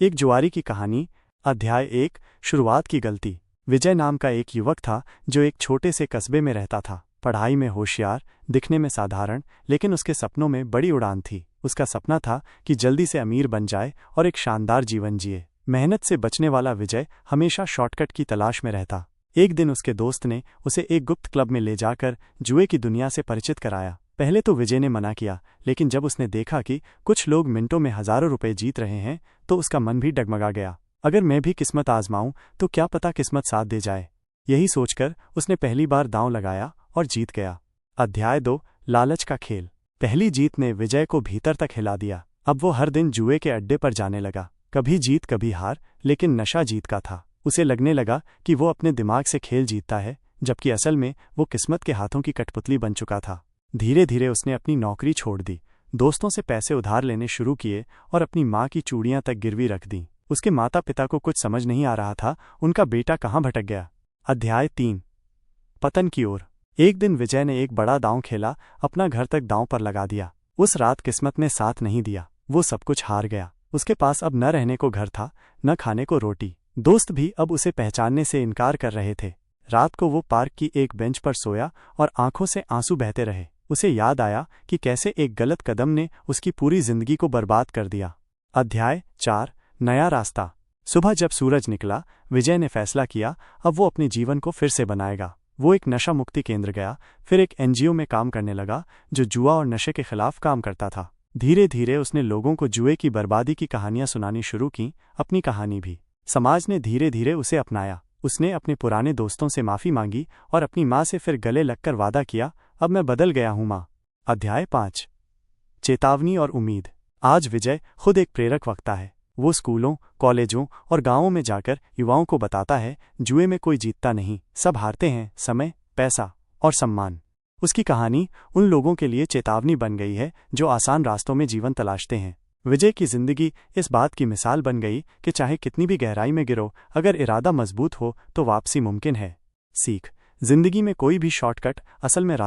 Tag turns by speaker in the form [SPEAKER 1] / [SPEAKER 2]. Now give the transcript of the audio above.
[SPEAKER 1] एक जुआरी की कहानी। अध्याय 1। शुरुआत की गलती। विजय नाम का एक युवक था जो एक छोटे से कस्बे में रहता था। पढ़ाई में होशियार, दिखने में साधारण, लेकिन उसके सपनों में बड़ी उड़ान थी। उसका सपना था कि जल्दी से अमीर बन जाए और एक शानदार जीवन जिए। मेहनत से बचने वाला विजय हमेशा शॉर्टकट की तलाश में रहता। एक दिन उसके दोस्त ने उसे एक गुप्त क्लब में ले जाकर जुए की दुनिया से परिचित कराया। पहले तो विजय ने मना किया, लेकिन जब उसने देखा कि कुछ लोग मिनटों में हजारों रुपए जीत रहे हैं तो उसका मन भी डगमगा गया। अगर मैं भी किस्मत आजमाऊं तो क्या पता किस्मत साथ दे जाए। यही सोचकर उसने पहली बार दांव लगाया और जीत गया। अध्याय 2। लालच का खेल। पहली जीत ने विजय को भीतर तक हिला दिया। अब वो हर दिन जुए के अड्डे पर जाने लगा। कभी जीत कभी हार, लेकिन नशा जीत का था। उसे लगने लगा कि वो अपने दिमाग से खेल जीतता है, जबकि असल में वो किस्मत के हाथों की कठपुतली बन चुका था। धीरे धीरे उसने अपनी नौकरी छोड़ दी, दोस्तों से पैसे उधार लेने शुरू किए और अपनी माँ की चूड़ियां तक गिरवी रख दी। उसके माता पिता को कुछ समझ नहीं आ रहा था उनका बेटा कहाँ भटक गया। अध्याय 3। पतन की ओर। एक दिन विजय ने एक बड़ा दांव खेला, अपना घर तक दांव पर लगा दिया। उस रात किस्मत ने साथ नहीं दिया, वो सब कुछ हार गया। उसके पास अब न रहने को घर था, न खाने को रोटी। दोस्त भी अब उसे पहचानने से इनकार कर रहे थे। रात को वो पार्क की एक बेंच पर सोया और आंखों से आंसू बहते रहे। उसे याद आया कि कैसे एक गलत कदम ने उसकी पूरी जिंदगी को बर्बाद कर दिया। अध्याय 4। नया रास्ता। सुबह जब सूरज निकला, विजय ने फैसला किया अब वो अपने जीवन को फिर से बनाएगा। वो एक नशा मुक्ति केंद्र गया, फिर एक एनजीओ में काम करने लगा जो जुआ और नशे के खिलाफ काम करता था। धीरे धीरे उसने लोगों को जुए की बर्बादी की कहानियां सुनानी शुरू की, अपनी कहानी भी। समाज ने धीरे धीरे उसे अपनाया। उसने अपने पुराने दोस्तों से माफी मांगी और अपनी माँ से फिर गले लगकर वादा किया, अब मैं बदल गया हूँ माँ। अध्याय 5। चेतावनी और उम्मीद। आज विजय खुद एक प्रेरक वक्ता है। वो स्कूलों, कॉलेजों और गांवों में जाकर युवाओं को बताता है जुए में कोई जीतता नहीं, सब हारते हैं समय, पैसा और सम्मान। उसकी कहानी उन लोगों के लिए चेतावनी बन गई है जो आसान रास्तों में जीवन तलाशते हैं। विजय की जिंदगी इस बात की मिसाल बन गई कि चाहे कितनी भी गहराई में गिरो, अगर इरादा मजबूत हो तो वापसी मुमकिन है। सीख। जिंदगी में कोई भी शॉर्टकट असल में रास्ता